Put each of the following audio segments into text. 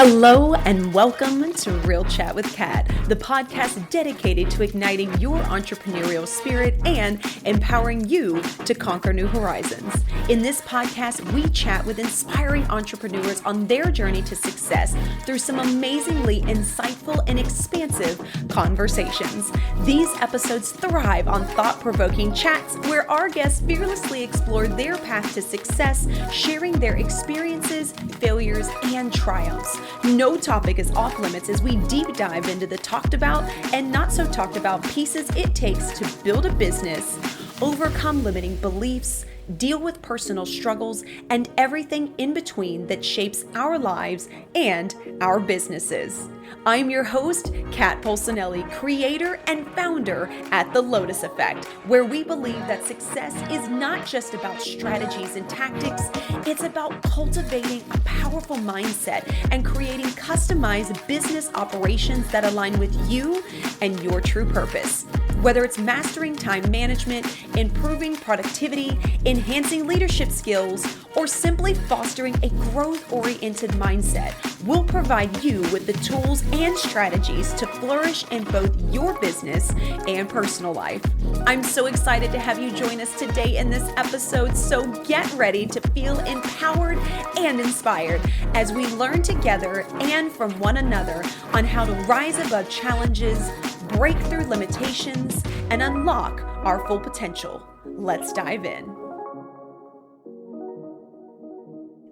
Hello and welcome to Real Chat with Kat, the podcast dedicated to igniting your entrepreneurial spirit and empowering you to conquer new horizons. In this podcast, we chat with inspiring entrepreneurs on their journey to success through some amazingly insightful and expansive conversations. These episodes thrive on thought-provoking chats where our guests fearlessly explore their path to success, sharing their experiences, failures, and triumphs. No topic is off limits as we deep dive into the talked about and not so talked about pieces it takes to build a business, overcome limiting beliefs, deal with personal struggles, and everything in between that shapes our lives and our businesses. I'm your host, Kat Polsinelli, creator and founder at The Lotus Effect, where we believe that success is not just about strategies and tactics, it's about cultivating a powerful mindset and creating customized business operations that align with you and your true purpose. Whether it's mastering time management, improving productivity, enhancing leadership skills, or simply fostering a growth-oriented mindset, we'll provide you with the tools and strategies to flourish in both your business and personal life. I'm so excited to have you join us today in this episode, so get ready to feel empowered and inspired as we learn together and from one another on how to rise above challenges, break through limitations, and unlock our full potential. Let's dive in.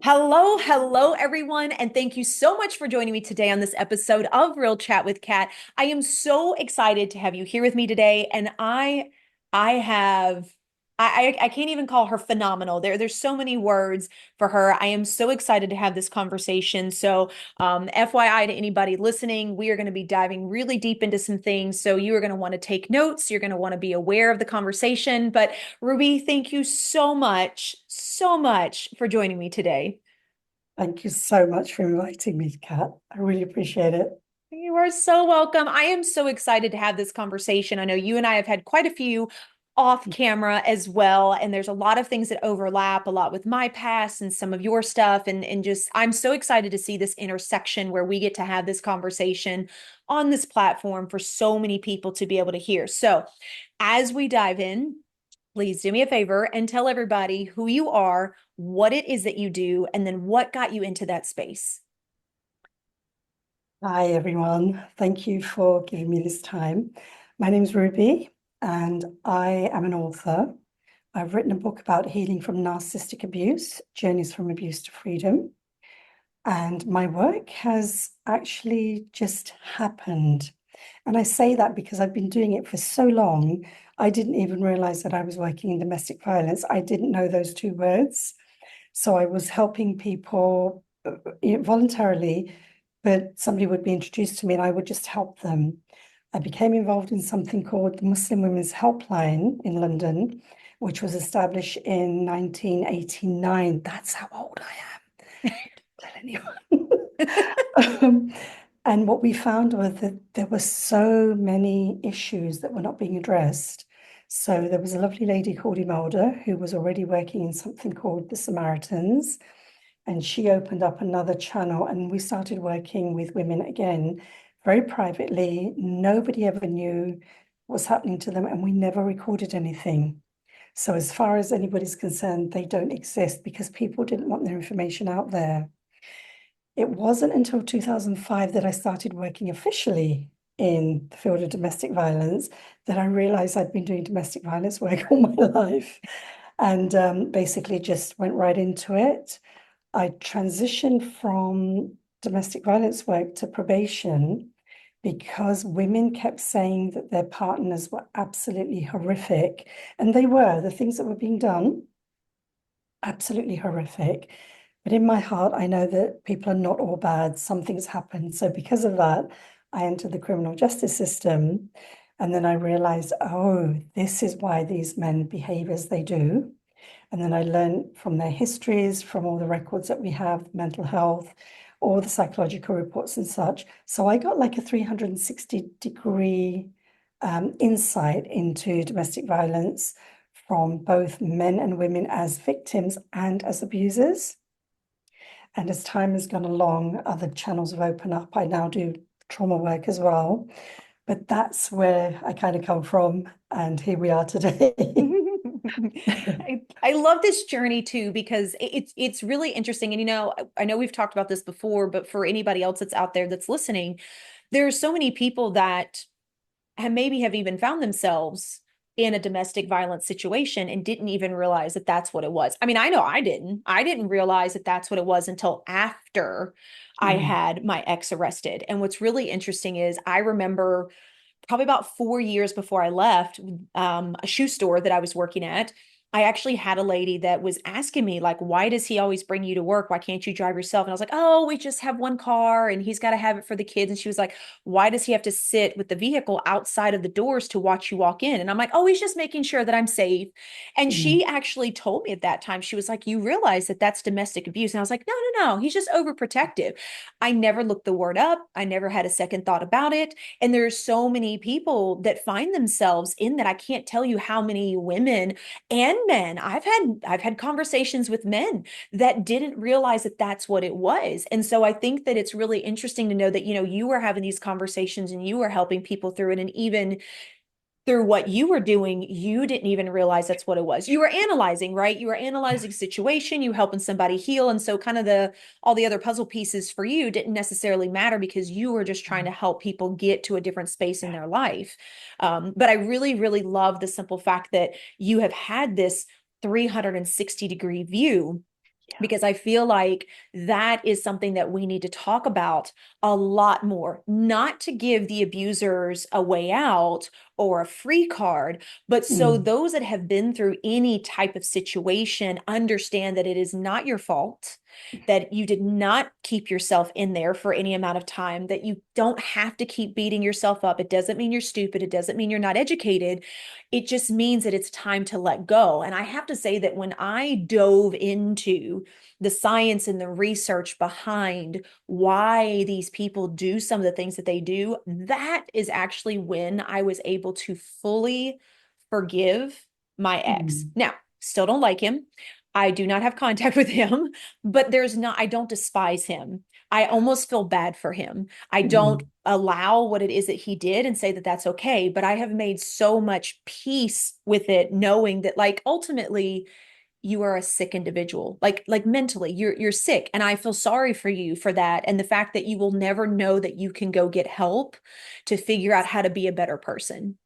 Hello, everyone, and thank you so much for joining me today on this episode of Real Chat with Kat. I am so excited to have you here with me today, and I can't even call her phenomenal. There's so many words for her. I am so excited to have this conversation. So, FYI to anybody listening, we are going to be diving really deep into some things. So you are going to want to take notes. You're going to want to be aware of the conversation. But Ruby, thank you so much for joining me today. Thank you so much for inviting me, Kat. I really appreciate it. You are so welcome. I am so excited to have this conversation. I know you and I have had quite a few off camera as well, and there's a lot of things that overlap, a lot with my past and some of your stuff, and just I'm so excited to see this intersection where we get to have this conversation on this platform for so many people to be able to hear. So as we dive in, please do me a favor and tell everybody who you are, what it is that you do, and then what got you into that space. Hi, everyone. Thank you for giving me this time. My name is Ruby, and I am an author. I've written a book about healing from narcissistic abuse, Journeys from Abuse to Freedom. And my work has actually just happened. And I say that because I've been doing it for so long, I didn't even realize that I was working in domestic violence. I didn't know those two words. So I was helping people voluntarily, but somebody would be introduced to me and I would just help them. I became involved in something called the Muslim Women's Helpline in London, which was established in 1989. That's how old I am. Don't tell anyone. And what we found was that there were so many issues that were not being addressed. So there was a lovely lady called Imelda who was already working in something called the Samaritans. And she opened up another channel and we started working with women again, very privately. Nobody ever knew what was happening to them and we never recorded anything. So as far as anybody's concerned, they don't exist because people didn't want their information out there. It wasn't until 2005 that I started working officially in the field of domestic violence that I realized I'd been doing domestic violence work all my life and basically just went right into it. I transitioned from domestic violence work to probation because women kept saying that their partners were absolutely horrific. And they were, the things that were being done, absolutely horrific. But in my heart, I know that people are not all bad. Some things happen. So because of that, I entered the criminal justice system. And then I realized, oh, this is why these men behave as they do. And then I learned from their histories, from all the records that we have, mental health, all the psychological reports and such. So I got like a 360-degree insight into domestic violence from both men and women as victims and as abusers. And as time has gone along, other channels have opened up. I now do trauma work as well. But that's where I kind of come from. And here we are today. I love this journey too because it's really interesting. And I know we've talked about this before, but for anybody else that's out there that's listening, there are so many people that have even found themselves in a domestic violence situation and didn't even realize that that's what it was. I mean, I know I didn't. I didn't realize that that's what it was until after I Mm, had my ex arrested. And what's really interesting is I remember probably about 4 years before I left a shoe store that I was working at, I actually had a lady that was asking me, like, why does he always bring you to work? Why can't you drive yourself? And I was like, oh, we just have one car and he's got to have it for the kids. And she was like, why does he have to sit with the vehicle outside of the doors to watch you walk in? And I'm like, oh, he's just making sure that I'm safe. And mm, she actually told me at that time, she was like, you realize that that's domestic abuse. And I was like, no, no, no, he's just overprotective. I never looked the word up. I never had a second thought about it. And there's so many people that find themselves in that. I can't tell you how many women and men I've had conversations with men that didn't realize that that's what it was. And so I think that it's really interesting to know that you were having these conversations and you were helping people through it, and even through what you were doing, you didn't even realize that's what it was. You were analyzing, right? You were analyzing situation, you helping somebody heal. And so kind of all the other puzzle pieces for you didn't necessarily matter because you were just trying to help people get to a different space in their life. But I really, really love the simple fact that you have had this 360-degree view, yeah. because I feel like that is something that we need to talk about a lot more, not to give the abusers a way out or a free card, but so Mm, those that have been through any type of situation understand that it is not your fault, that you did not keep yourself in there for any amount of time, that you don't have to keep beating yourself up. It doesn't mean you're stupid. It doesn't mean you're not educated. It just means that it's time to let go. And I have to say that when I dove into the science and the research behind why these people do some of the things that they do, that is actually when I was able to fully forgive my ex. mm, Now, still don't like him. I do not have contact with him, but I don't despise him. I almost feel bad for him. I don't mm. allow what it is that he did and say that that's okay, but I have made so much peace with it, knowing that, like, ultimately you are a sick individual, like mentally you're sick, and I feel sorry for you for that, and the fact that you will never know that you can go get help to figure out how to be a better person.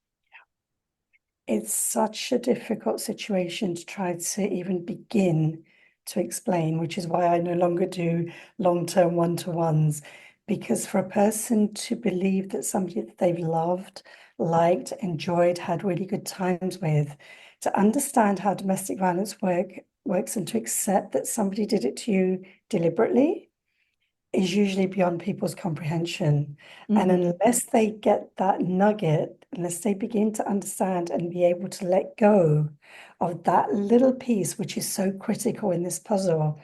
It's such a difficult situation to try to even begin to explain, which is why I no longer do long-term one-to-ones. Because for a person to believe that somebody that they've loved, liked, enjoyed, had really good times with, to understand how domestic violence works and to accept that somebody did it to you deliberately is usually beyond people's comprehension. And Mm-hmm. unless they get that nugget, unless they begin to understand and be able to let go of that little piece, which is so critical in this puzzle,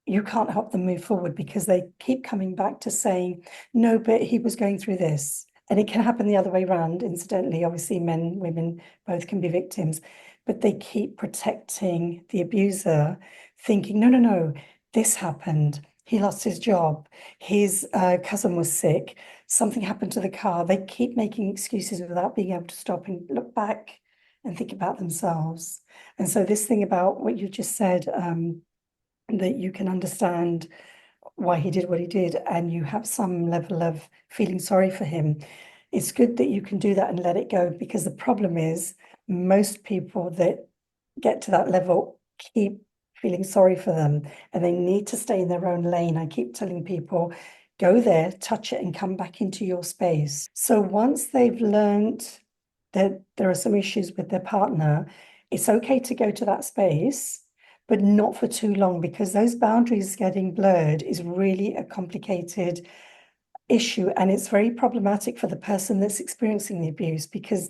you can't help them move forward because they keep coming back to saying, no, but he was going through this. And it can happen the other way around, incidentally. Obviously, men, women, both can be victims, but they keep protecting the abuser, thinking, no, no, no, this happened. He lost his job. His cousin was sick. Something happened to the car. They keep making excuses without being able to stop and look back and think about themselves. And so, this thing about what you just said, that you can understand why he did what he did and you have some level of feeling sorry for him. It's good that you can do that and let it go, because the problem is most people that get to that level keep feeling sorry for them and they need to stay in their own lane. I keep telling people, go there, touch it, and come back into your space. So once they've learned that there are some issues with their partner, it's okay to go to that space, but not for too long, because those boundaries getting blurred is really a complicated issue. And it's very problematic for the person that's experiencing the abuse, because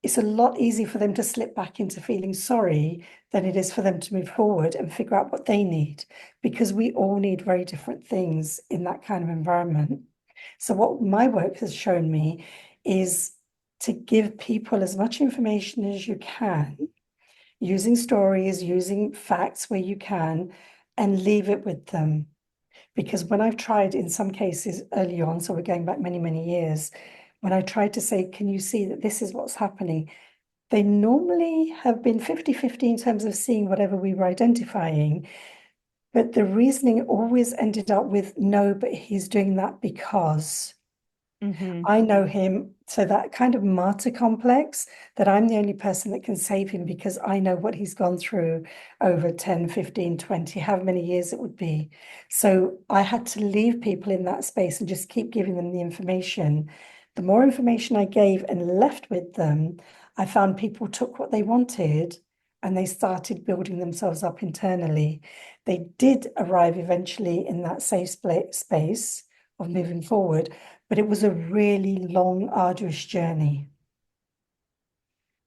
it's a lot easier for them to slip back into feeling sorry than it is for them to move forward and figure out what they need, because we all need very different things in that kind of environment. So what my work has shown me is to give people as much information as you can, using stories, using facts where you can, and leave it with them. Because when I've tried in some cases early on, so we're going back many, many years, when I tried to say, can you see that this is what's happening? They normally have been 50-50 in terms of seeing whatever we were identifying. But the reasoning always ended up with, no, but he's doing that because Mm-hmm. I know him. So that kind of martyr complex that I'm the only person that can save him because I know what he's gone through over 10, 15, 20, however many years it would be. So I had to leave people in that space and just keep giving them the information. The more information I gave and left with them, I found people took what they wanted and they started building themselves up internally. They did arrive eventually in that safe space of moving forward, but it was a really long, arduous journey.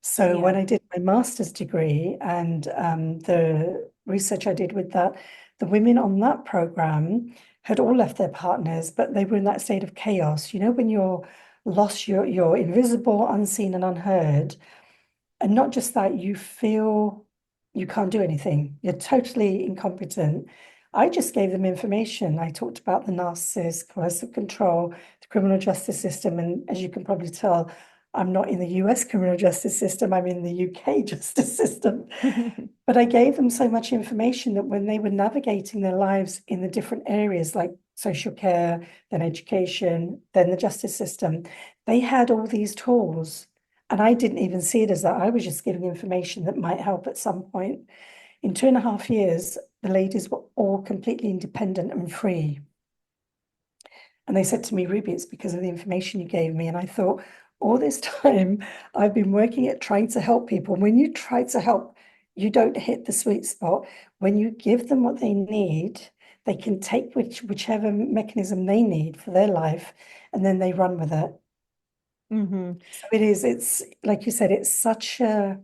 So Yeah. when I did my master's degree and the research I did with that, the women on that program had all left their partners, but they were in that state of chaos. You know, when you're lost, you're invisible, unseen, and unheard. And not just that, you feel you can't do anything. You're totally incompetent. I just gave them information. I talked about the narcissist, coercive control, the criminal justice system. And as you can probably tell, I'm not in the US criminal justice system, I'm in the UK justice system. But I gave them so much information that when they were navigating their lives in the different areas like social care, then education, then the justice system, they had all these tools. And I didn't even see it as that. I was just giving information that might help at some point. In 2.5 years, the ladies were all completely independent and free. And they said to me, Ruby, it's because of the information you gave me. And I thought, all this time, I've been working at trying to help people. When you try to help, you don't hit the sweet spot. When you give them what they need, they can take whichever mechanism they need for their life, and then they run with it. Mm-hmm. So it's like you said, it's such a,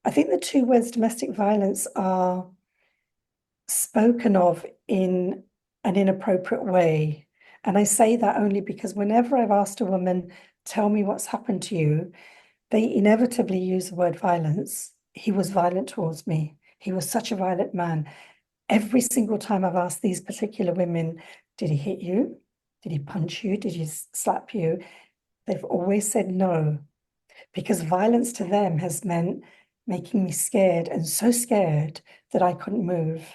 I think the two words domestic violence are spoken of in an inappropriate way. And I say that only because whenever I've asked a woman, tell me what's happened to you, they inevitably use the word violence. He was violent towards me. He was such a violent man. Every single time I've asked these particular women, did he hit you? Did he punch you? Did he slap you? They've always said no, because violence to them has meant making me scared and so scared that I couldn't move.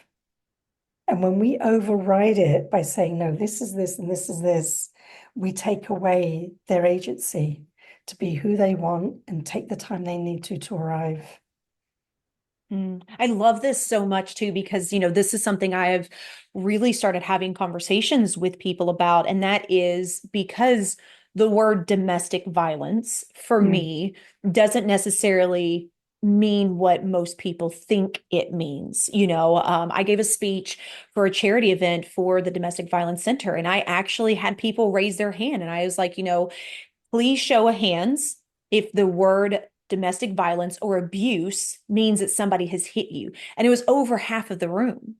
And when we override it by saying, no, this is this and this is this, we take away their agency to be who they want and take the time they need to arrive. I love this so much too, because, this is something I have really started having conversations with people about. And that is because the word domestic violence for Mm, me doesn't necessarily mean what most people think it means. I gave a speech for a charity event for the Domestic Violence Center, and I actually had people raise their hand. And I was like, please show of hands if the word domestic violence or abuse means that somebody has hit you. And it was over half of the room.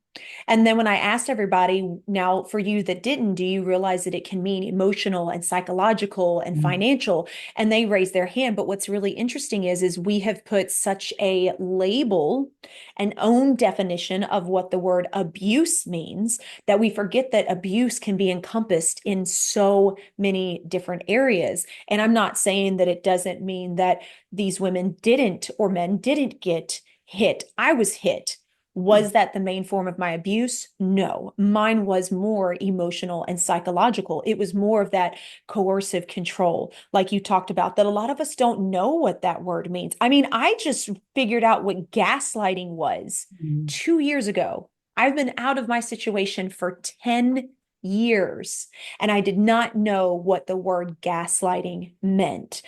And then when I asked everybody, now for you that didn't, do you realize that it can mean emotional and psychological and mm, financial? And they raised their hand. But what's really interesting is we have put such a label, an own definition of what the word abuse means, that we forget that abuse can be encompassed in so many different areas. And I'm not saying that it doesn't mean that these women didn't or men didn't get hit. I was hit. mm, Was that the main form of my abuse? No. Mine was more emotional and psychological. It was more of that coercive control, like you talked about, that a lot of us don't know what that word means. I mean, I just figured out what gaslighting was mm, 2 years ago. I've been out of my situation for 10 years, and I did not know what the word gaslighting meant.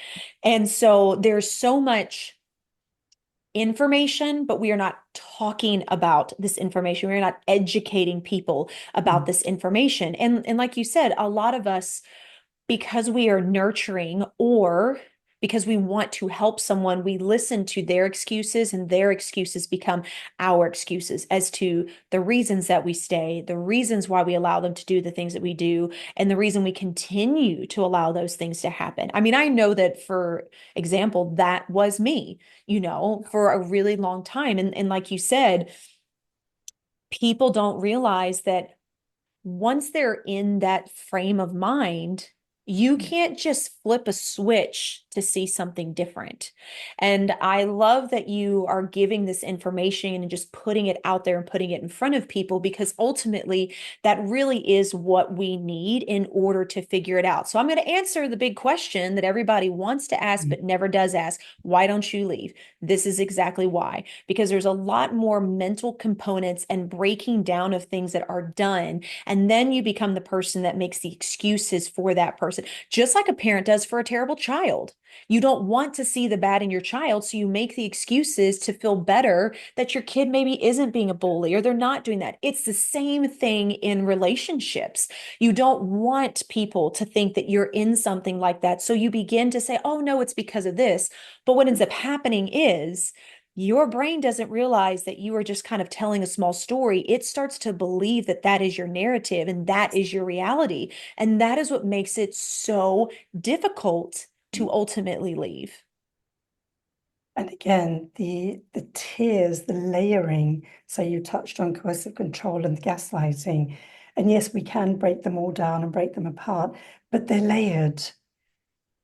And so there's so much information, but we are not talking about this information. We're not educating people about mm, this information. And like you said, a lot of us, because we are nurturing or because we want to help someone, we listen to their excuses, and their excuses become our excuses as to the reasons that we stay, the reasons why we allow them to do the things that we do, and the reason we continue to allow those things to happen. I mean, I know that, for example, that was me, for a really long time. And like you said, people don't realize that once they're in that frame of mind, you can't just flip a switch to see something different. And I love that you are giving this information and just putting it out there and putting it in front of people, because ultimately that really is what we need in order to figure it out. So I'm going to answer the big question that everybody wants to ask but never does ask. Why don't you leave? This is exactly why, because there's a lot more mental components and breaking down of things that are done. And then you become the person that makes the excuses for that person, just like a parent does for a terrible child. You don't want to see the bad in your child, so you make the excuses to feel better that your kid maybe isn't being a bully or they're not doing that. It's the same thing in relationships. You don't want people to think that you're in something like that. So you begin to say, oh, no, it's because of this. But what ends up happening is your brain doesn't realize that you are just kind of telling a small story. It starts to believe that that is your narrative and that is your reality. And that is what makes it so difficult to ultimately leave. And again, the tiers, the layering. So you touched on coercive control and the gaslighting. And yes, we can break them all down and break them apart, but they're layered.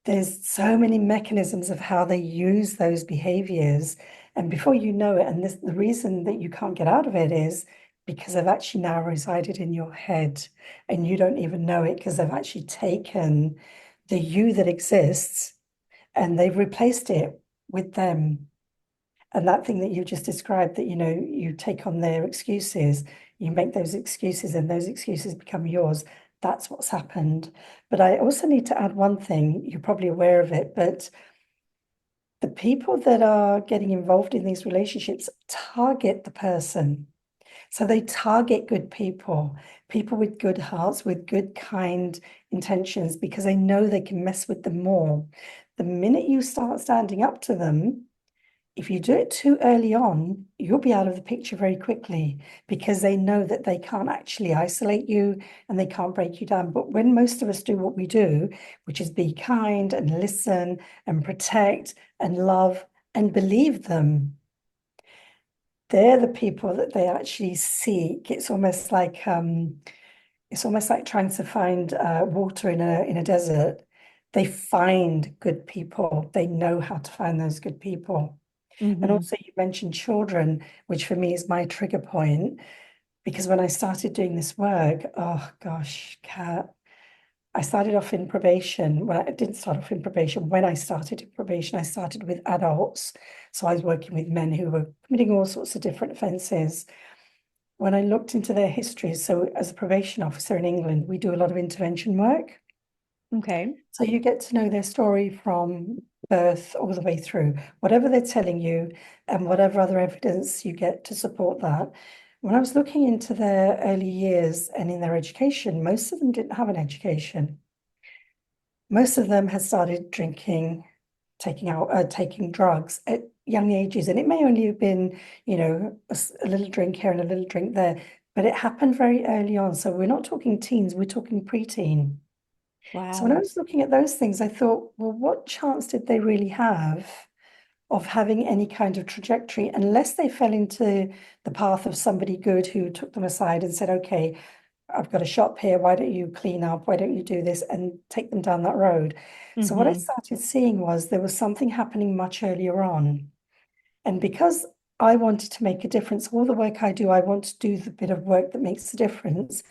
There's so many mechanisms of how they use those behaviors. And before you know it, and the reason that you can't get out of it is because they've actually now resided in your head and you don't even know it, because they've actually taken the you that exists and they've replaced it with them. And that thing that you just described, that, you take on their excuses, you make those excuses and those excuses become yours. That's what's happened. But I also need to add one thing, you're probably aware of it, but the people that are getting involved in these relationships target the person. So they target good people, people with good hearts, with good, kind intentions, because they know they can mess with them more. The minute you start standing up to them, if you do it too early on, you'll be out of the picture very quickly, because they know that they can't actually isolate you and they can't break you down. But when most of us do what we do, which is be kind and listen and protect and love and believe them, they're the people that they actually seek. It's almost like trying to find water in a desert. They find good people. They know how to find those good people. And Mm-hmm. also, you mentioned children, which for me is my trigger point, because when I started doing this work, oh gosh, Kat, I started off in probation. Well, I didn't start off in probation. When I started in probation, I started with adults. So I was working with men who were committing all sorts of different offences. When I looked into their histories, so as a probation officer in England, we do a lot of intervention work. Okay. So you get to know their story from birth all the way through, whatever they're telling you and whatever other evidence you get to support that. When I was looking into their early years and in their education, most of them didn't have an education. Most of them had started drinking, taking drugs at young ages, and it may only have been, a little drink here and a little drink there, but it happened very early on. So we're not talking teens, we're talking preteen. So when I Wow. was looking at those things, I thought, well, what chance did they really have of having any kind of trajectory unless they fell into the path of somebody good who took them aside and said, okay, I've got a shop here. Why don't you clean up? Why don't you do this? And take them down that road. So what I Mm-hmm. started seeing was there was something happening much earlier on. And because I wanted to make a difference, all the work I do, I want to do the bit of work that makes a difference.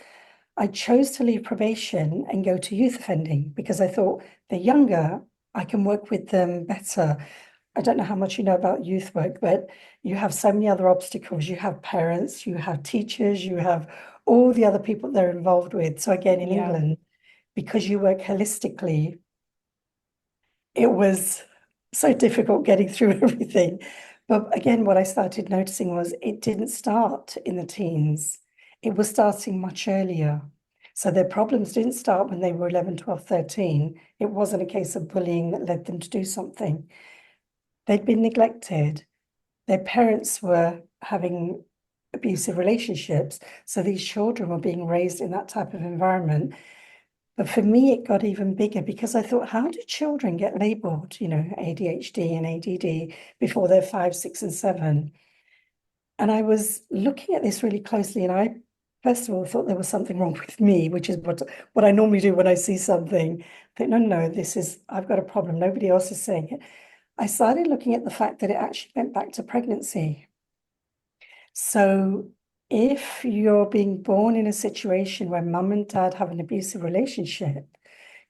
I chose to leave probation and go to youth offending because I thought they're younger, I can work with them better. I don't know how much you know about youth work, but you have so many other obstacles. You have parents, you have teachers, you have all the other people they're involved with. So again, in Yeah. England, because you work holistically, it was so difficult getting through everything. But again, what I started noticing was it didn't start in the teens. It was starting much earlier. So their problems didn't start when they were 11, 12, 13. It wasn't a case of bullying that led them to do something. They'd been neglected. Their parents were having abusive relationships. So these children were being raised in that type of environment. But for me, it got even bigger because I thought, how do children get labeled, ADHD and ADD before they're 5, 6, and 7? And I was looking at this really closely, and I first of all, I thought there was something wrong with me, which is what I normally do when I see something. I think, no, no, I've got a problem. Nobody else is saying it. I started looking at the fact that it actually went back to pregnancy. So if you're being born in a situation where mum and dad have an abusive relationship,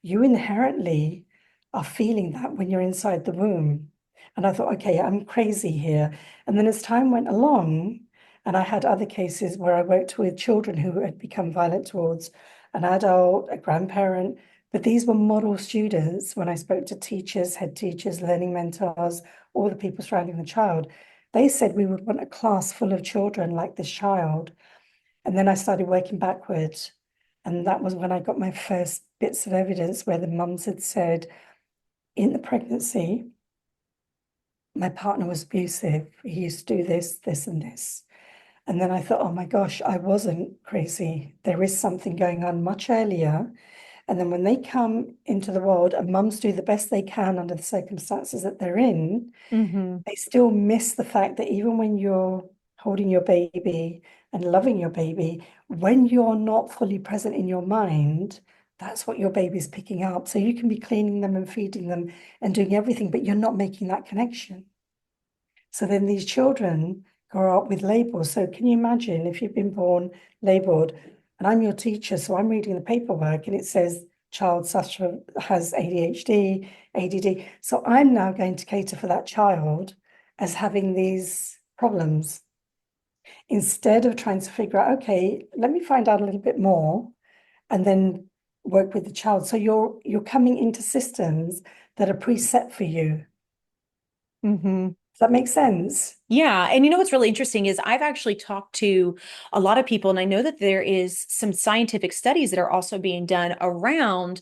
you inherently are feeling that when you're inside the womb. And I thought, okay, I'm crazy here. And then as time went along, and I had other cases where I worked with children who had become violent towards an adult, a grandparent, but these were model students when I spoke to teachers, head teachers, learning mentors, all the people surrounding the child. They said we would want a class full of children like this child. And then I started working backwards. And that was when I got my first bits of evidence where the mums had said, in the pregnancy, my partner was abusive. He used to do this, this, and this. And then I thought, oh my gosh, I wasn't crazy. There is something going on much earlier. And then when they come into the world and mums do the best they can under the circumstances that they're in, Mm-hmm. they still miss the fact that even when you're holding your baby and loving your baby, when you're not fully present in your mind, that's what your baby's picking up. So you can be cleaning them and feeding them and doing everything, but you're not making that connection. So then these children grow up with labels. So can you imagine if you've been born labeled, and I'm your teacher, so I'm reading the paperwork and it says child such has ADHD, ADD. So I'm now going to cater for that child as having these problems instead of trying to figure out, okay, let me find out a little bit more and then work with the child. So you're coming into systems that are preset for you. Mm-hmm. Does that make sense? Yeah. And you know what's really interesting is I've actually talked to a lot of people, and I know that there is some scientific studies that are also being done around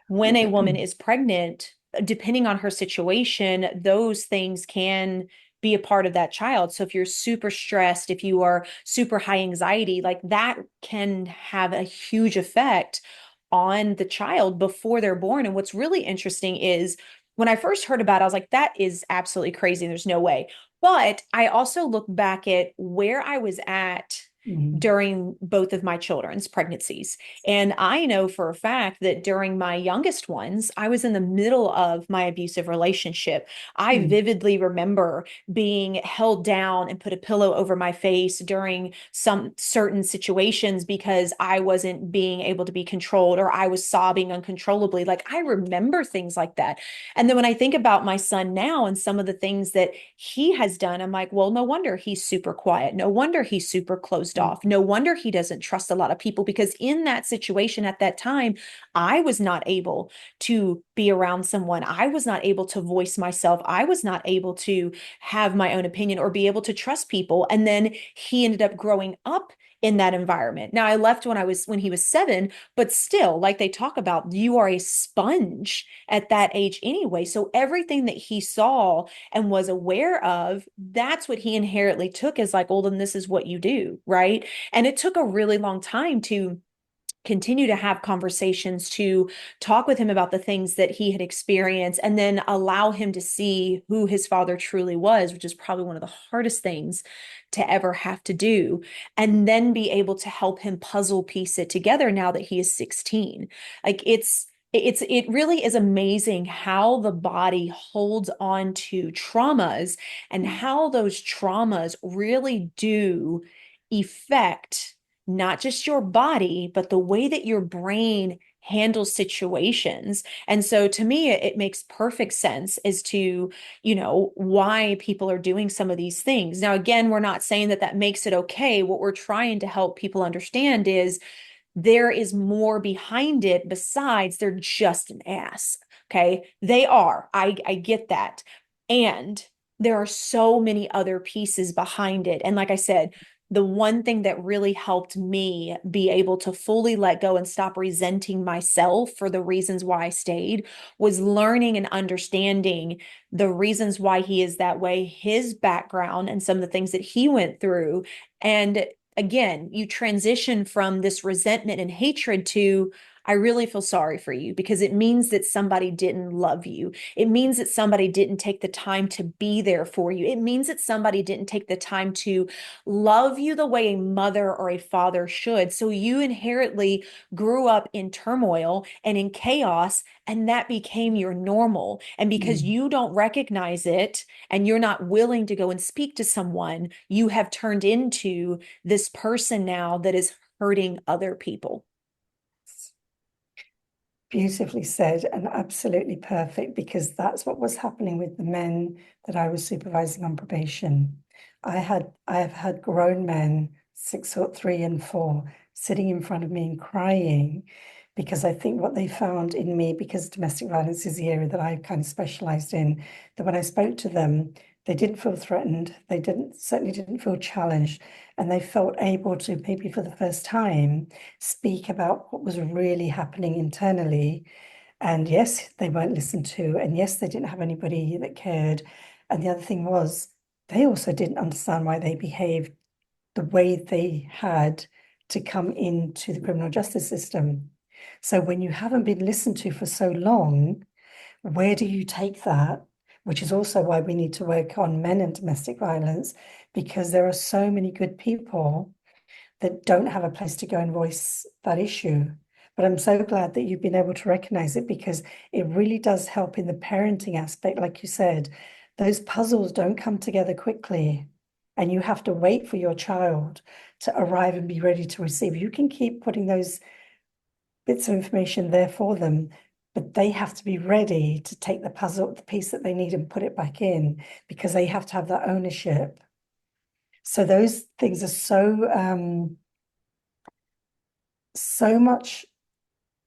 when a woman is pregnant, depending on her situation, those things can be a part of that child. So if you're super stressed, if you are super high anxiety, like that can have a huge effect on the child before they're born. And what's really interesting is when I first heard about it, I was like, that is absolutely crazy. There's no way. But I also look back at where I was at Mm. during both of my children's pregnancies. And I know for a fact that during my youngest ones, I was in the middle of my abusive relationship. I Mm. vividly remember being held down and put a pillow over my face during some certain situations because I wasn't being able to be controlled or I was sobbing uncontrollably. Like I remember things like that. And then when I think about my son now and some of the things that he has done, I'm like, well, no wonder he's super quiet. No wonder he's super closed Mm. off. No wonder he doesn't trust a lot of people because in that situation at that time, I was not able to be around someone. I was not able to voice myself. I was not able to have my own opinion or be able to trust people. And then he ended up growing up in that environment. Now I left when he was 7, but still, like they talk about, you are a sponge at that age anyway. So everything that he saw and was aware of, that's what he inherently took as like, well, then this is what you do, right? And it took a really long time to continue to have conversations, to talk with him about the things that he had experienced, and then allow him to see who his father truly was, which is probably one of the hardest things to ever have to do. And then be able to help him puzzle piece it together now that he is 16. Like it really is amazing how the body holds on to traumas and how those traumas really do affect not just your body, but the way that your brain handles situations. And so to me, it makes perfect sense as to, why people are doing some of these things. Now, again, we're not saying that that makes it okay. What we're trying to help people understand is there is more behind it besides they're just an ass. Okay. They are. I get that. And there are so many other pieces behind it. And like I said, the one thing that really helped me be able to fully let go and stop resenting myself for the reasons why I stayed was learning and understanding the reasons why he is that way, his background, and some of the things that he went through. And again, you transition from this resentment and hatred to, I really feel sorry for you because it means that somebody didn't love you. It means that somebody didn't take the time to be there for you. It means that somebody didn't take the time to love you the way a mother or a father should. So you inherently grew up in turmoil and in chaos, and that became your normal. And because Mm. you don't recognize it and you're not willing to go and speak to someone, you have turned into this person now that is hurting other people. Beautifully said and absolutely perfect, because that's what was happening with the men that I was supervising on probation. I have had grown men, 6 foot 3 and 4, sitting in front of me and crying because I think what they found in me, because domestic violence is the area that I kind of specialized in, that when I spoke to them, they didn't feel threatened. They certainly didn't feel challenged, and they felt able to, maybe for the first time, speak about what was really happening internally. And yes, they weren't listened to. And yes, they didn't have anybody that cared. And the other thing was, they also didn't understand why they behaved the way they had to come into the criminal justice system. So when you haven't been listened to for so long, where do you take that? Which is also why we need to work on men and domestic violence, because there are so many good people that don't have a place to go and voice that issue. But I'm so glad that you've been able to recognize it, because it really does help in the parenting aspect. Like you said, those puzzles don't come together quickly, and you have to wait for your child to arrive and be ready to receive. You can keep putting those bits of information there for them, but they have to be ready to take the puzzle, the piece that they need, and put it back in, because they have to have that ownership. So those things are so much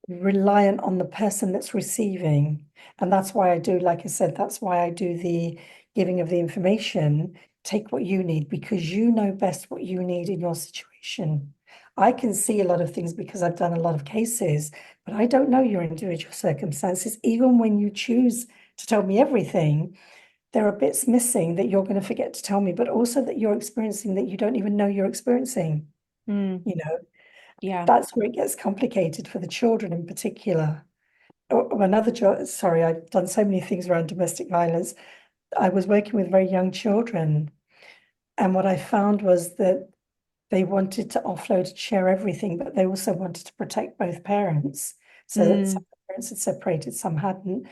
reliant on the person that's receiving. And that's why I do, like I said, that's why I do the giving of the information. Take what you need, because you know best what you need in your situation. I can see a lot of things because I've done a lot of cases, but I don't know your individual circumstances. Even when you choose to tell me everything, there are bits missing that you're going to forget to tell me, but also that you're experiencing that you don't even know you're experiencing. Mm, You know, yeah. that's where it gets complicated for the children in particular. Another job, sorry, I've done so many things around domestic violence. I was working with very young children, and what I found was that they wanted to offload and share everything, but they also wanted to protect both parents. So that Mm, some parents had separated, some hadn't.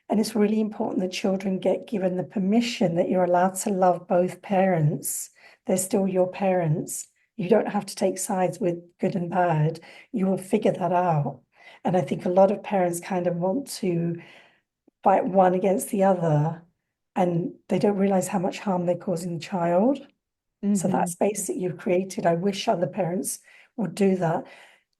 And it's really important that children get given the permission that you're allowed to love both parents. They're still your parents. You don't have to take sides with good and bad. You will figure that out. And I think a lot of parents kind of want to fight one against the other, and they don't realize how much harm they're causing the child. So that mhm. space that you've created, I wish other parents would do that.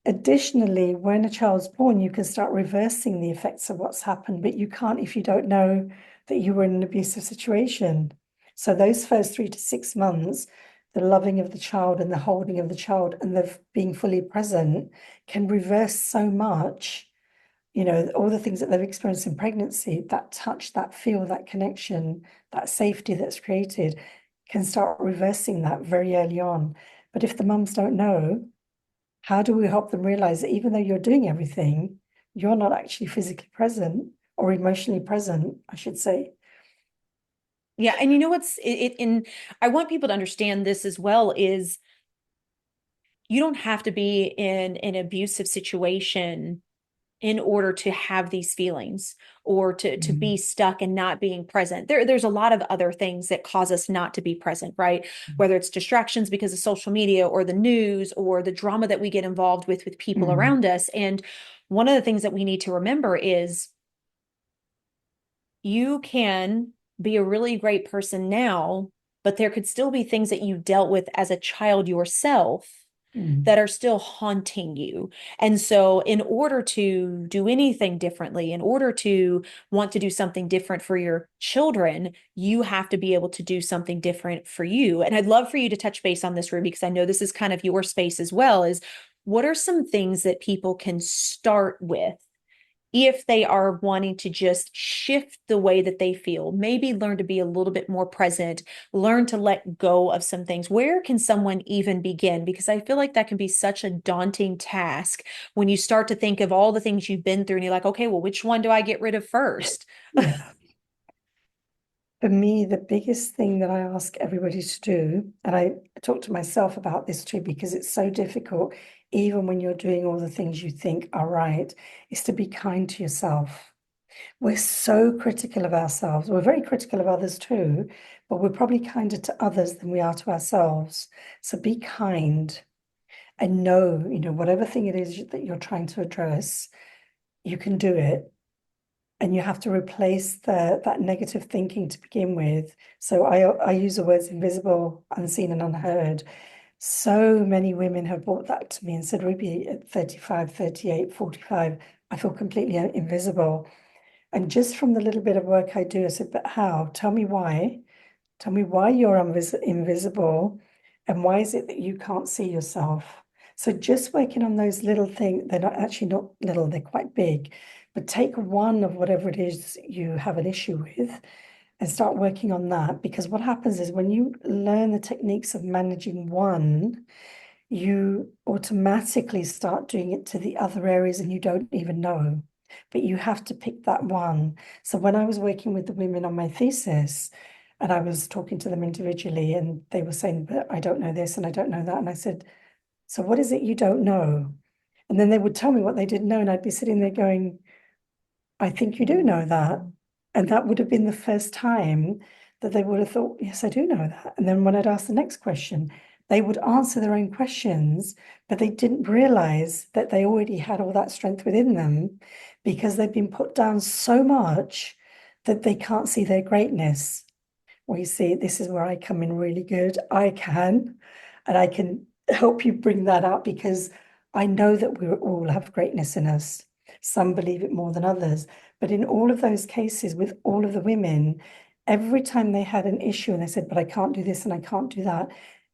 Additionally, when a child's born, you can start reversing the effects of what's happened, but you can't if you don't know that you were in an abusive situation. So those first 3 to 6 months, the loving of the child and the holding of the child and the being fully present can reverse so much. All the things that they've experienced in pregnancy, that touch, that feel, that connection, that safety that's created, can start reversing that very early on. But if the mums don't know, how do we help them realize that even though you're doing everything, you're not actually physically present, or emotionally present, I should say? Yeah, and you know what's and I want people to understand this as well is you don't have to be in an abusive situation in order to have these feelings or to be Mm. stuck and not being present. There's a lot of other things that cause us not to be present, right? Whether it's distractions because of social media or the news or the drama that we get involved with people Mm. around us. And one of the things that we need to remember is you can be a really great person now, but there could still be things that you dealt with as a child yourself Mm. that are still haunting you. And so, in order to do anything differently, in order to want to do something different for your children, you have to be able to do something different for you. And I'd love for you to touch base on this, Ruby, because I know this is kind of your space as well, is what are some things that people can start with if they are wanting to just shift the way that they feel, maybe learn to be a little bit more present, learn to let go of some things, where can someone even begin? Because I feel like that can be such a daunting task when you start to think of all the things you've been through and you're like, okay, well, which one do I get rid of first? Yeah. For me, the biggest thing that I ask everybody to do, and I talk to myself about this too, because it's so difficult, even when you're doing all the things you think are right, is to be kind to yourself. We're so critical of ourselves. We're very critical of others too, but we're probably kinder to others than we are to ourselves. So be kind and know, whatever thing it is that you're trying to address, you can do it. And you have to replace that negative thinking to begin with. So I use the words invisible, unseen, and unheard. So many women have brought that to me and said, Ruby, at 35, 38, 45, I feel completely invisible. And just from the little bit of work I do, I said, but how? Tell me why. Tell me why you're invisible, and why is it that you can't see yourself? So just working on those little things, they're not actually not little, they're quite big, but take one of whatever it is you have an issue with and start working on that. Because what happens is when you learn the techniques of managing one, you automatically start doing it to the other areas and you don't even know. But you have to pick that one. So when I was working with the women on my thesis, and I was talking to them individually, and they were saying, but I don't know this and I don't know that. And I said, so what is it you don't know? And then they would tell me what they didn't know, and I'd be sitting there going, I think you do know that. And that would have been the first time that they would have thought, yes, I do know that. And then when I'd ask the next question, they would answer their own questions, but they didn't realize that they already had all that strength within them because they've been put down so much that they can't see their greatness. Well, you see, this is where I come in really good. And I can help you bring that up because I know that we all have greatness in us. Some believe it more than others. But in all of those cases, with all of the women, every time they had an issue and they said, but I can't do this and I can't do that,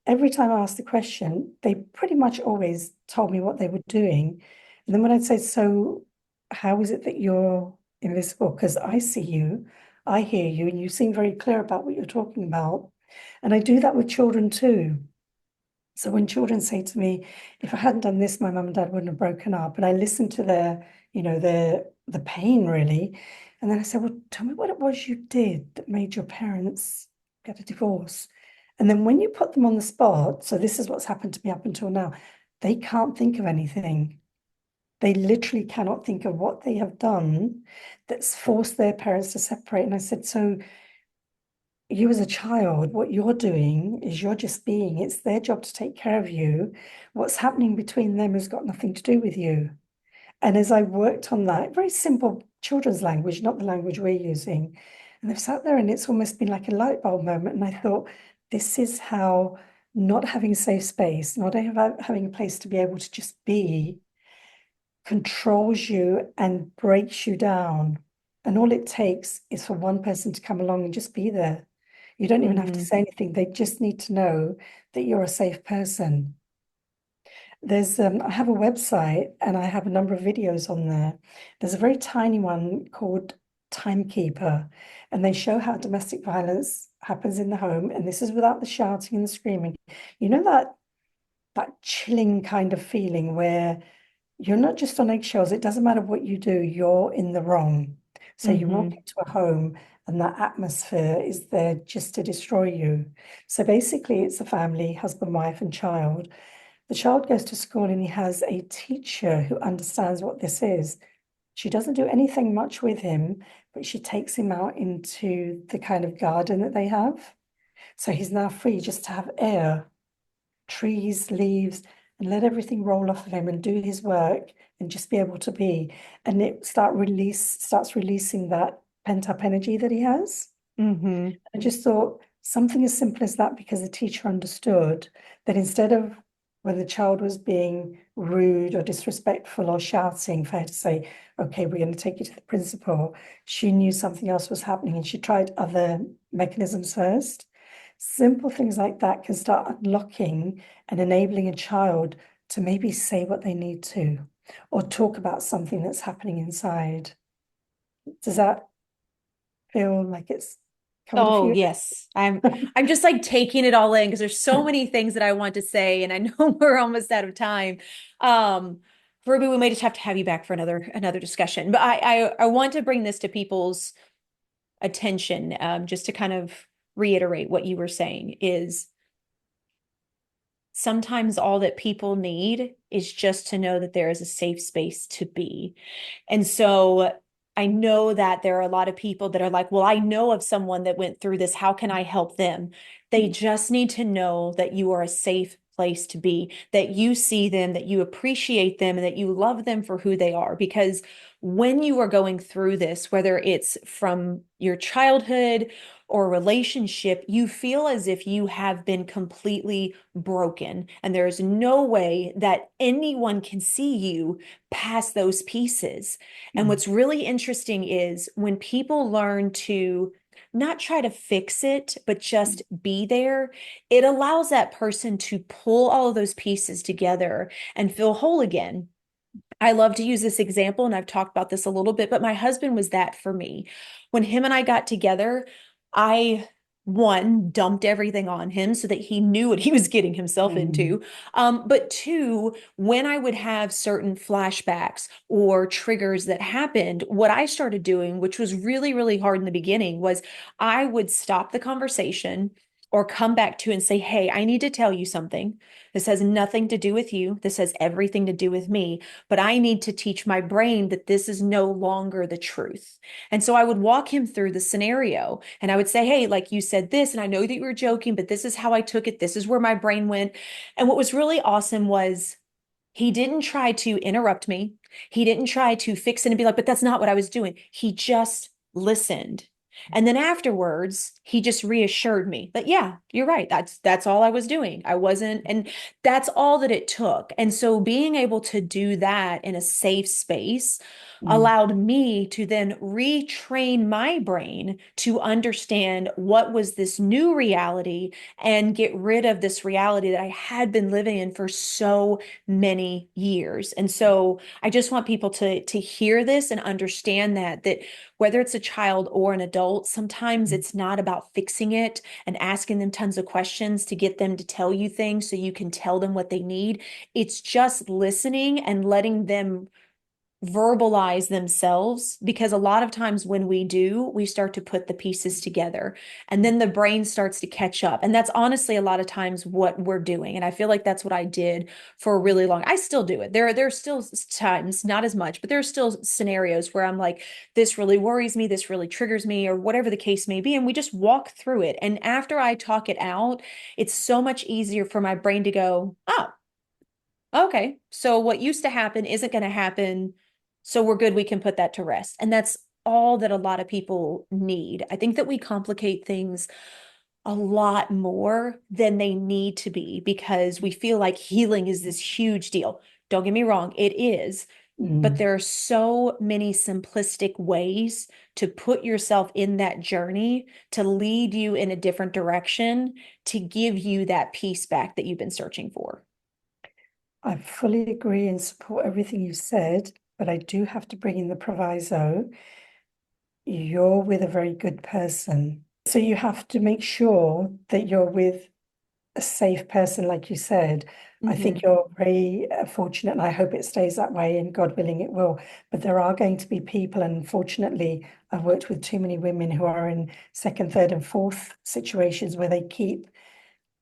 every time I asked the question, they pretty much always told me what they were doing. And then when I'd say, so how is it that you're invisible? Because I see you, I hear you, and you seem very clear about what you're talking about. And I do that with children too. So when children say to me, if I hadn't done this, my mum and dad wouldn't have broken up. And I listen to the pain really. And then I say, well, tell me what it was you did that made your parents get a divorce. And then when you put them on the spot, so this is what's happened to me up until now, they can't think of anything. They literally cannot think of what they have done that's forced their parents to separate. And I said, so you as a child, what you're doing is you're just being, it's their job to take care of you. What's happening between them has got nothing to do with you. And as I worked on that, very simple children's language, not the language we're using, and they've sat there and it's almost been like a light bulb moment. And I thought, this is how not having a safe space, not having a place to be able to just be, controls you and breaks you down. And all it takes is for one person to come along and just be there. You don't even have to say anything. They just need to know that you're a safe person. I have a website and I have a number of videos on there. There's a very tiny one called Timekeeper, and they show how domestic violence happens in the home. And this is without the shouting and the screaming. You know that chilling kind of feeling where you're not just on eggshells. It doesn't matter what you do, you're in the wrong. So you walk into a home and that atmosphere is there just to destroy you. So basically, it's a family, husband, wife, and child. The child goes to school and he has a teacher who understands what this is. She doesn't do anything much with him, but she takes him out into the kind of garden that they have. So he's now free just to have air, trees, leaves, and let everything roll off of him and do his work and just be able to be. And it starts releasing that pent-up energy that he has. Mm-hmm. I just thought something as simple as that, because the teacher understood that instead of when the child was being rude or disrespectful or shouting, for her to say, okay, we're going to take you to the principal, she knew something else was happening and she tried other mechanisms first. Simple things like that can start unlocking and enabling a child to maybe say what they need to. or talk about something that's happening inside. Does that feel like it's covered a Oh, few? yes. I'm just like taking it all in because there's so many things that I want to say, and I know we're almost out of time. Um, Ruby, we may just have to have you back for another discussion. But I want to bring this to people's attention, just to kind of reiterate what you were saying is sometimes all that people need is just to know that there is a safe space to be. And so I know that there are a lot of people that are like, well, I know of someone that went through this. How can I help them? They just need to know that you are a safe place to be, that you see them, that you appreciate them, and that you love them for who they are. Because when you are going through this, whether it's from your childhood or relationship, you feel as if you have been completely broken, and there is no way that anyone can see you past those pieces. And Mm, what's really interesting is when people learn to not try to fix it, but just be there, it allows that person to pull all of those pieces together and feel whole again. I love to use this example, and I've talked about this a little bit, but my husband was that for me. When him and I got together, I, one, dumped everything on him so that he knew what he was getting himself mm, into. But two, when I would have certain flashbacks or triggers that happened, what I started doing, which was really, really hard in the beginning, was I would stop the conversation or come back to and say, hey, I need to tell you something. This has nothing to do with you. This has everything to do with me, but I need to teach my brain that this is no longer the truth. And so I would walk him through the scenario and I would say, hey, like you said this, and I know that you were joking, but this is how I took it. This is where my brain went. And what was really awesome was he didn't try to interrupt me. He didn't try to fix it and be like, but that's not what I was doing. He just listened. And then afterwards, he just reassured me that, yeah, you're right. That's all I was doing. I wasn't, and that's all that it took. And so being able to do that in a safe space mm. allowed me to then retrain my brain to understand what was this new reality and get rid of this reality that I had been living in for so many years. And so I just want people to hear this and understand that whether it's a child or an adult, sometimes it's not about fixing it and asking them tons of questions to get them to tell you things so you can tell them what they need. It's just listening and letting them verbalize themselves, because a lot of times when we do, we start to put the pieces together and then the brain starts to catch up. And that's honestly a lot of times what we're doing. And I feel like that's what I did for a really long. I still do it. There's still times, not as much, but there's still scenarios where I'm like, this really worries me, this really triggers me, or whatever the case may be. And we just walk through it. And after I talk it out, it's so much easier for my brain to go, oh, okay, so what used to happen isn't going to happen. So we're good. We can put that to rest. And that's all that a lot of people need. I think that we complicate things a lot more than they need to be because we feel like healing is this huge deal. Don't get me wrong, it is. But Mm. there are so many simplistic ways to put yourself in that journey to lead you in a different direction to give you that peace back that you've been searching for. I fully agree and support everything you said, but I do have to bring in the proviso. You're with a very good person. So you have to make sure that you're with a safe person, like you said. I think Mm-hmm. you're very fortunate, and I hope it stays that way, and God willing, it will. But there are going to be people, and unfortunately, I've worked with too many women who are in second, third, and fourth situations where they keep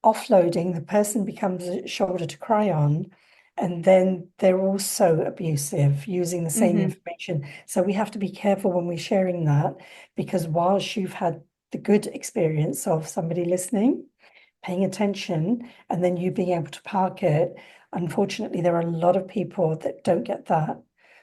offloading, the person becomes a shoulder to cry on, and then they're also abusive using the same Mm-hmm. information. So we have to be careful when we're sharing that, because whilst you've had the good experience of somebody listening, paying attention, and then you being able to park it, unfortunately, there are a lot of people that don't get that.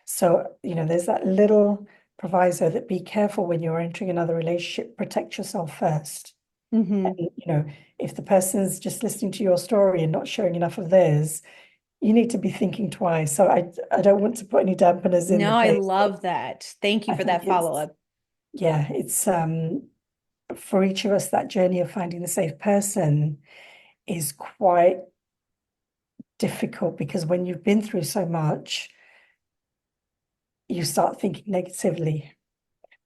So, there's that little proviso that be careful when you're entering another relationship, protect yourself first. Mm-hmm. And, if the person's just listening to your story and not showing enough of theirs, you need to be thinking twice. So I don't want to put any dampeners in the No, I place, but love that. Thank you I for think that follow it's, up. yeah, it's for each of us, that journey of finding the safe person is quite difficult, because when you've been through so much, you start thinking negatively.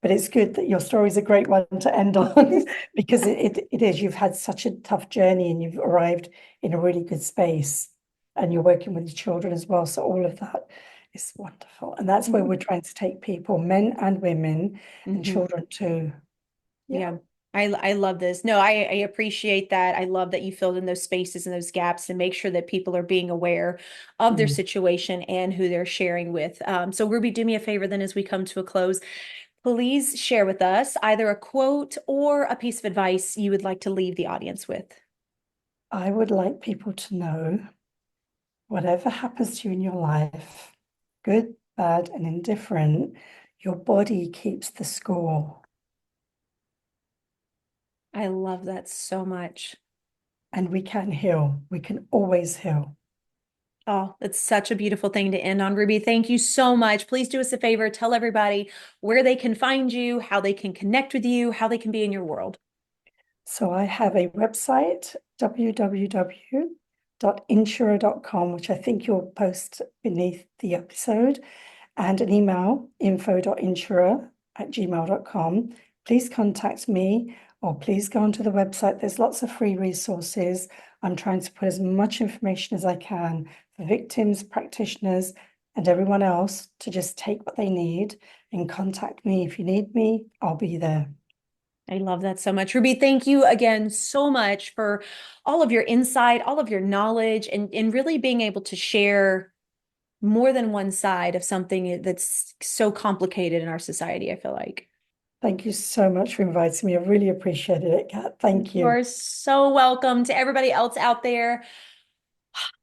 But it's good that your story is a great one to end on because it is. You've had such a tough journey and you've arrived in a really good space and you're working with your children as well. So all of that is wonderful. And that's where we're trying to take people, men and women and children too. Yeah. I love this. No, I appreciate that. I love that you filled in those spaces and those gaps and make sure that people are being aware of their situation and who they're sharing with. So Ruby, do me a favor then as we come to a close. Please share with us either a quote or a piece of advice you would like to leave the audience with. I would like people to know whatever happens to you in your life, good, bad, and indifferent, your body keeps the score. I love that so much. And we can heal. We can always heal. Oh, it's such a beautiful thing to end on, Ruby. Thank you so much. Please do us a favor. Tell everybody where they can find you, how they can connect with you, how they can be in your world. So I have a website, www.insura.com, which I think you'll post beneath the episode, and an email, info.insura@gmail.com. Please contact me or please go onto the website. There's lots of free resources. I'm trying to put as much information as I can for victims, practitioners, and everyone else to just take what they need and contact me. If you need me, I'll be there. I love that so much. Ruby, thank you again so much for all of your insight, all of your knowledge, and really being able to share more than one side of something that's so complicated in our society, I feel like. Thank you so much for inviting me. I really appreciated it, Kat. Thank you. You're so welcome. To everybody else out there,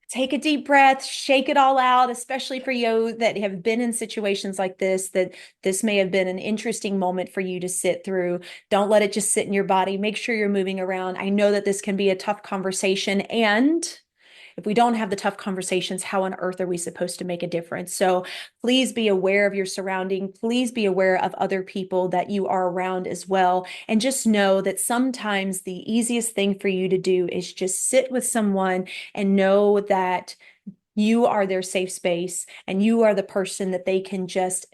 take a deep breath, shake it all out, especially for you that have been in situations like this, that this may have been an interesting moment for you to sit through. Don't let it just sit in your body. Make sure you're moving around. I know that this can be a tough conversation, and if we don't have the tough conversations, how on earth are we supposed to make a difference? So please be aware of your surrounding. Please be aware of other people that you are around as well. And just know that sometimes the easiest thing for you to do is just sit with someone and know that you are their safe space and you are the person that they can just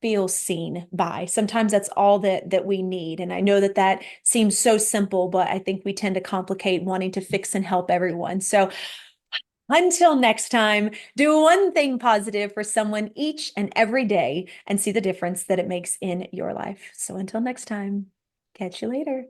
feel seen by. Sometimes that's all that we need. And I know that that seems so simple, but I think we tend to complicate wanting to fix and help everyone. So until next time, do one thing positive for someone each and every day and see the difference that it makes in your life. So until next time, catch you later.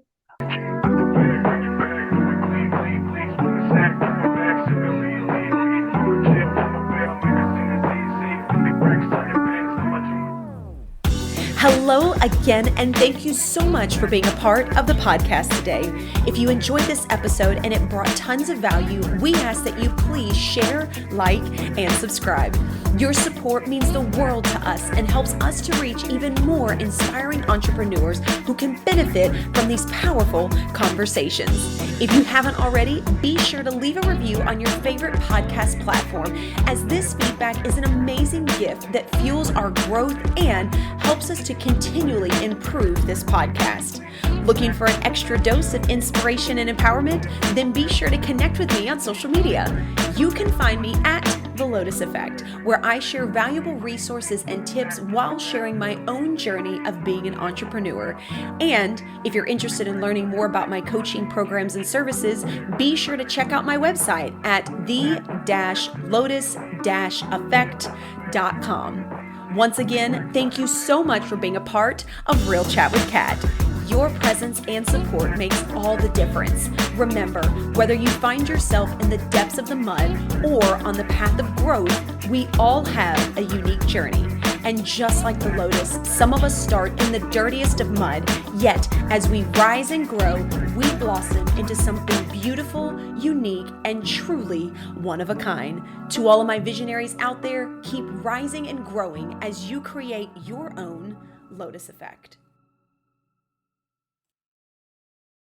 Hello again, and thank you so much for being a part of the podcast today. If you enjoyed this episode and it brought tons of value, we ask that you please share, like, and subscribe. Your support means the world to us and helps us to reach even more inspiring entrepreneurs who can benefit from these powerful conversations. If you haven't already, be sure to leave a review on your favorite podcast platform, as this feedback is an amazing gift that fuels our growth and helps us to continually improve this podcast. Looking for an extra dose of inspiration and empowerment? Then be sure to connect with me on social media. You can find me at The Lotus Effect, where I share valuable resources and tips while sharing my own journey of being an entrepreneur. And if you're interested in learning more about my coaching programs and services, be sure to check out my website at the-lotus-effect.com. Once again, thank you so much for being a part of Real Chat with Kat. Your presence and support makes all the difference. Remember, whether you find yourself in the depths of the mud or on the path of growth, we all have a unique journey. And just like the lotus, some of us start in the dirtiest of mud, yet as we rise and grow, we blossom into something beautiful, unique, and truly one of a kind. To all of my visionaries out there, keep rising and growing as you create your own Lotus Effect.